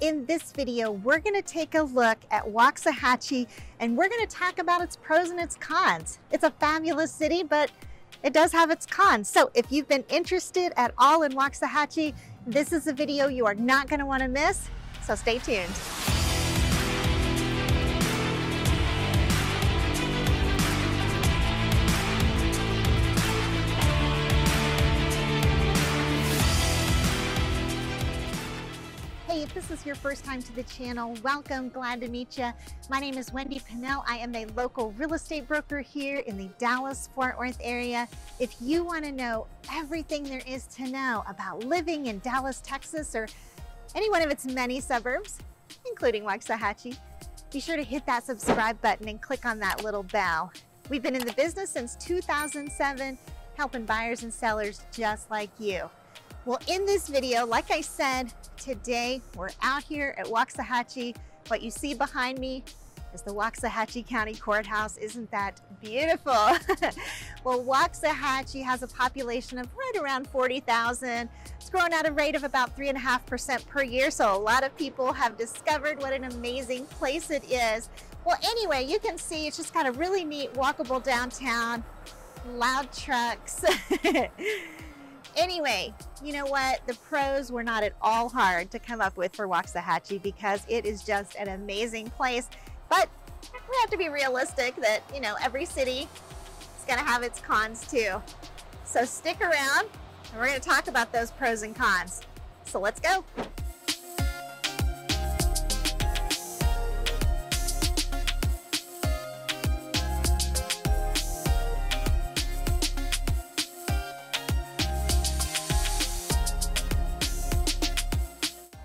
in this video, we're going to take a look at Waxahachie, and we're going to talk about its pros and its cons. It's a fabulous city, but it does have its cons. So if you've been interested at all in Waxahachie, this is a video you are not going to want to miss, so stay tuned. Hey, if this is your first time to the channel, welcome, glad to meet you. My name is Wendy Pinnell. I am a local real estate broker here in the Dallas-Fort Worth area. If you want to know everything there is to know about living in Dallas, Texas, or any one of its many suburbs, including Waxahachie, be sure to hit that subscribe button and click on that little bell. We've been in the business since 2007, helping buyers and sellers just like you. Well, in this video, like I said, today we're out here at Waxahachie. What you see behind me is the Waxahachie County Courthouse. Isn't that beautiful? Well, Waxahachie has a population of right around 40,000. It's growing at a rate of about 3.5% per year, so a lot of people have discovered what an amazing place it is. Well, anyway, you can see it's just got a really neat walkable downtown, loud trucks. Anyway, you know what? The pros were not at all hard to come up with for Waxahachie because it is just an amazing place. But we have to be realistic that, you know, every city is going to have its cons too. So stick around and we're going to talk about those pros and cons. So let's go.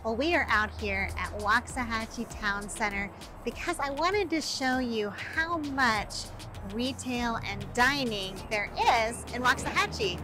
Well, we are out here at Waxahachie Town Center because I wanted to show you how much retail and dining there is in Waxahachie.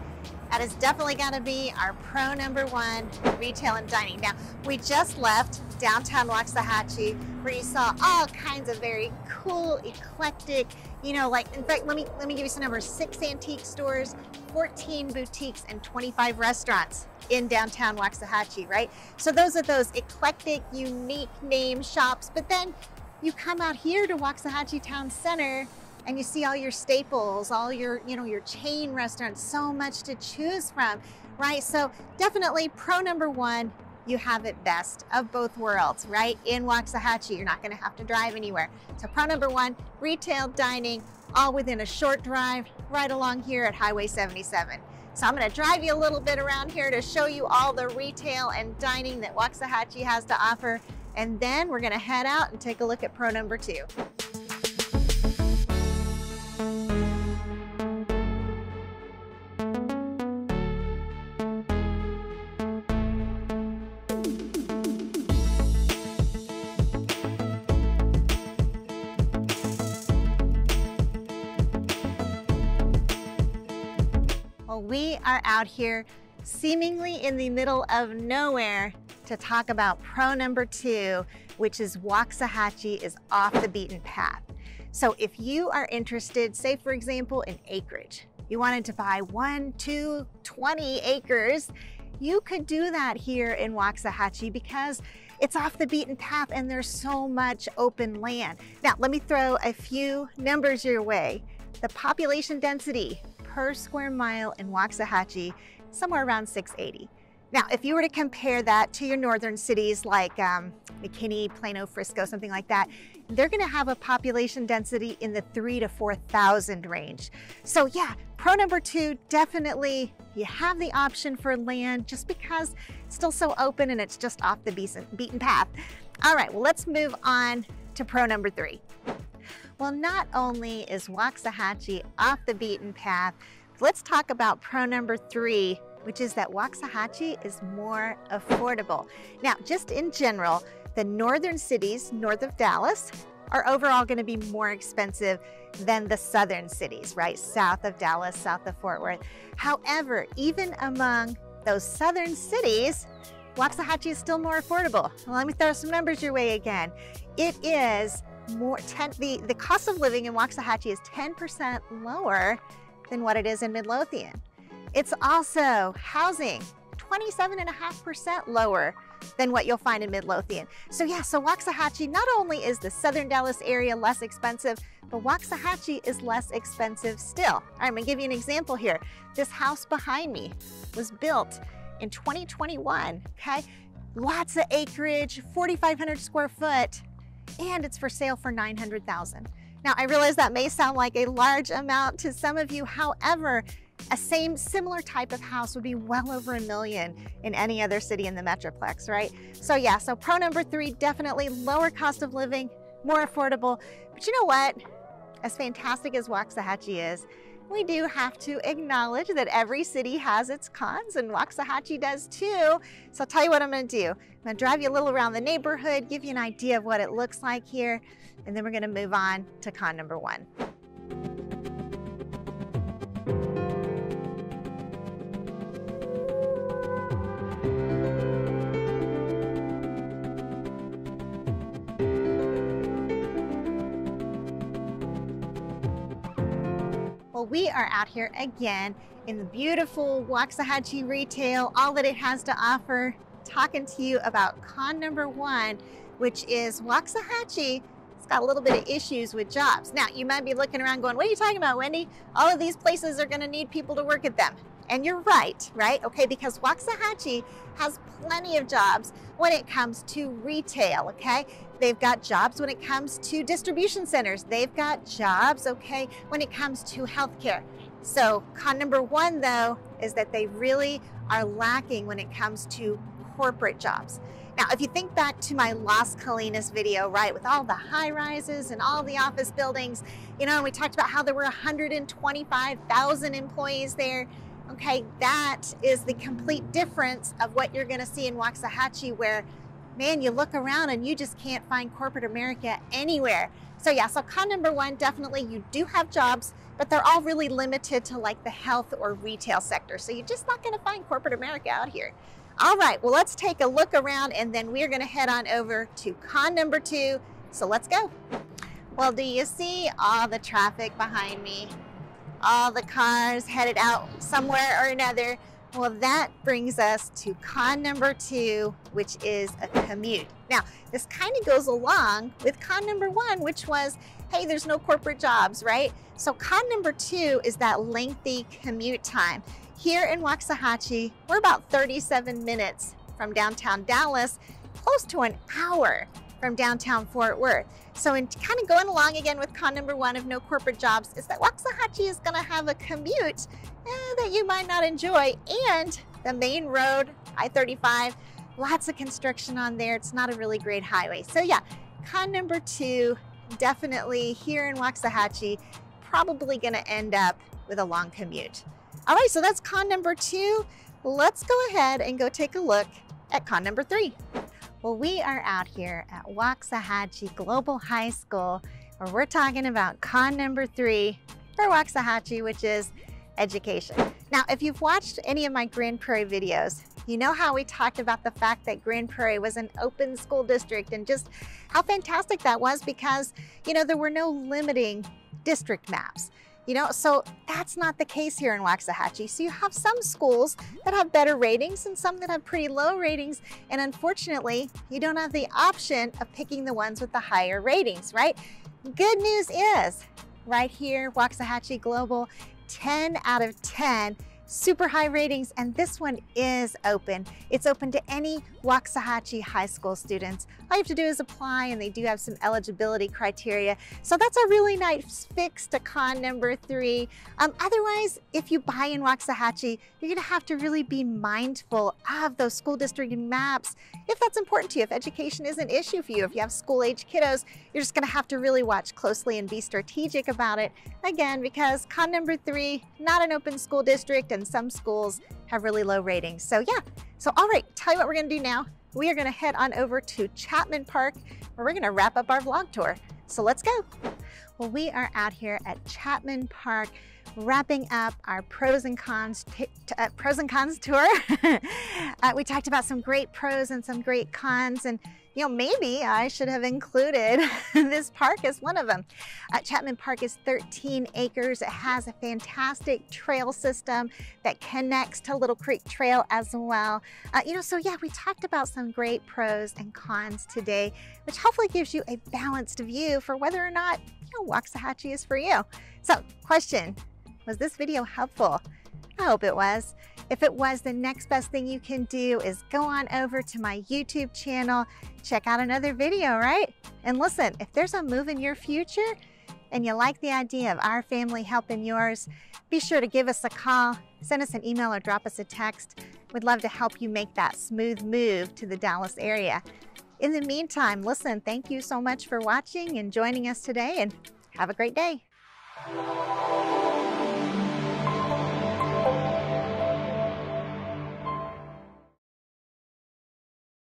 That has definitely got to be our pro number one, retail and dining. Now, we just left downtown Waxahachie where you saw all kinds of very cool, eclectic, you know, like, in fact, let me give you some numbers: 6 antique stores, 14 boutiques, and 25 restaurants in downtown Waxahachie, right? So those are those eclectic, unique name shops. But then you come out here to Waxahachie Town Center and you see all your staples, all your, you know, your chain restaurants, so much to choose from, right? So definitely pro number one, you have it best of both worlds, right? In Waxahachie, you're not gonna have to drive anywhere. So pro number one, retail, dining, all within a short drive right along here at Highway 77. So I'm going to drive you a little bit around here to show you all the retail and dining that Waxahachie has to offer. And then we're going to head out and take a look at pro number two. We are out here seemingly in the middle of nowhere to talk about pro number two, which is Waxahachie is off the beaten path. So if you are interested, say for example, in acreage, you wanted to buy 1, 2, 20 acres, you could do that here in Waxahachie because it's off the beaten path and there's so much open land. Now, let me throw a few numbers your way. The population density per square mile in Waxahachie, somewhere around 680. Now, if you were to compare that to your northern cities like McKinney, Plano, Frisco, something like that, they're gonna have a population density in the 3,000 to 4,000 range. So yeah, pro number two, definitely you have the option for land just because it's still so open and it's just off the beaten path. All right, well, let's move on to pro number three. Well, not only is Waxahachie off the beaten path, let's talk about pro number three, which is that Waxahachie is more affordable. Now, just in general, the northern cities north of Dallas are overall going to be more expensive than the southern cities, right? South of Dallas, south of Fort Worth. However, even among those southern cities, Waxahachie is still more affordable. Well, let me throw some numbers your way again. It is the cost of living in Waxahachie is 10% lower than what it is in Midlothian. It's also housing 27.5% lower than what you'll find in Midlothian. So yeah, so Waxahachie, not only is the southern Dallas area less expensive, but Waxahachie is less expensive still. All right, I'm gonna give you an example here. This house behind me was built in 2021, okay? Lots of acreage, 4,500 square foot, and it's for sale for $900,000. Now, I realize that may sound like a large amount to some of you. However, a similar type of house would be well over $1 million in any other city in the Metroplex, right? So yeah, so pro number 3, definitely lower cost of living, more affordable. But you know what? As fantastic as Waxahachie is, we do have to acknowledge that every city has its cons, and Waxahachie does too. So I'll tell you what I'm gonna do. I'm gonna drive you a little around the neighborhood, give you an idea of what it looks like here, and then we're gonna move on to con number 1. Well, we are out here again in the beautiful Waxahachie retail, all that it has to offer, talking to you about con number 1, which is Waxahachie. It's got a little bit of issues with jobs. Now, you might be looking around going, what are you talking about, Wendy? All of these places are gonna need people to work at them. And you're right? Okay, because Waxahachie has plenty of jobs when it comes to retail, okay? They've got jobs when it comes to distribution centers. They've got jobs, okay, when it comes to healthcare. So con number 1, though, is that they really are lacking when it comes to corporate jobs. Now, if you think back to my Las Colinas video, right, with all the high rises and all the office buildings, you know, and we talked about how there were 125,000 employees there. Okay, that is the complete difference of what you're gonna see in Waxahachie, where, man, you look around and you just can't find corporate America anywhere. So yeah, so con number 1, definitely you do have jobs, but they're all really limited to like the health or retail sector. So you're just not gonna find corporate America out here. All right, well, let's take a look around and then we're gonna head on over to con number 2. So let's go. Well, do you see all the traffic behind me? All the cars headed out somewhere or another. Well, that brings us to con number 2, which is a commute. Now, this kind of goes along with con number 1, which was, hey, there's no corporate jobs, right? So con number 2 is that lengthy commute time. Here in Waxahachie, we're about 37 minutes from downtown Dallas, close to an hour from downtown Fort Worth. So in kind of going along again with con number 1 of no corporate jobs, is that Waxahachie is gonna have a commute that you might not enjoy. And the main road, I-35, lots of construction on there. It's not a really great highway. So yeah, con number 2, definitely here in Waxahachie, probably gonna end up with a long commute. All right, so that's con number 2. Let's go ahead and go take a look at con number 3. Well, we are out here at Waxahachie Global High School, where we're talking about con number 3 for Waxahachie, which is education. Now, if you've watched any of my Grand Prairie videos, you know how we talked about the fact that Grand Prairie was an open school district and just how fantastic that was because, you know, there were no limiting district maps. You know, so that's not the case here in Waxahachie. So you have some schools that have better ratings and some that have pretty low ratings. And unfortunately, you don't have the option of picking the ones with the higher ratings, right? Good news is, right here, Waxahachie Global, 10 out of 10, super high ratings, and this one is open. It's open to any Waxahachie high school students. All you have to do is apply, and they do have some eligibility criteria. So that's a really nice fix to con number 3. Otherwise, if you buy in Waxahachie, you're gonna have to really be mindful of those school district maps. If that's important to you, if education is an issue for you, if you have school-age kiddos, you're just gonna have to really watch closely and be strategic about it. Again, because con number 3, not an open school district, and some schools have really low ratings. So yeah, so all right, tell you what we're gonna do now. We are gonna head on over to Chapman Park, where we're gonna wrap up our vlog tour. So let's go. Well, we are out here at Chapman Park, wrapping up our pros and cons tour. We talked about some great pros and some great cons, and maybe I should have included this park as one of them. Chapman Park is 13 acres. It has a fantastic trail system that connects to Little Creek Trail as well. So yeah, we talked about some great pros and cons today, which hopefully gives you a balanced view for whether or not, Waxahachie is for you. So, question, was this video helpful? I hope it was. If it was, the next best thing you can do is go on over to my YouTube channel, check out another video, right? And listen, if there's a move in your future and you like the idea of our family helping yours, be sure to give us a call, send us an email, or drop us a text. We'd love to help you make that smooth move to the Dallas area. In the meantime, listen, thank you so much for watching and joining us today, and have a great day.